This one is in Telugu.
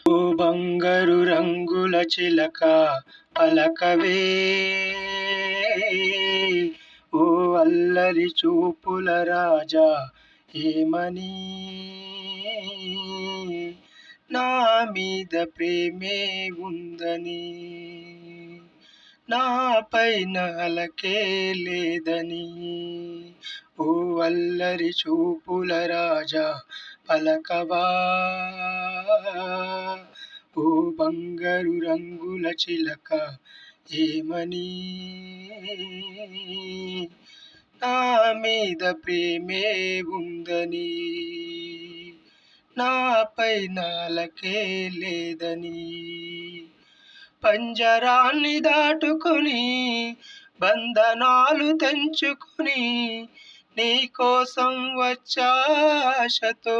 ఓ బంగారు రంగుల చిలక పలకవే, ఓ అల్లరి చూపుల రాజా ఏమని. నా మీద ప్రేమే ఉందని, నా పైన అలకే లేదని. ఓ అల్లరి చూపుల రాజా పలకవా, ఓ బంగారు రంగుల చిలక ఏమని. నా మీద ప్రేమే ఉందని, నా పైన అలకే లేదని. పంజరాన్ని దాటుకొని బంధనాలు తెంచుకొని నీకోసం వచ్చాశతో,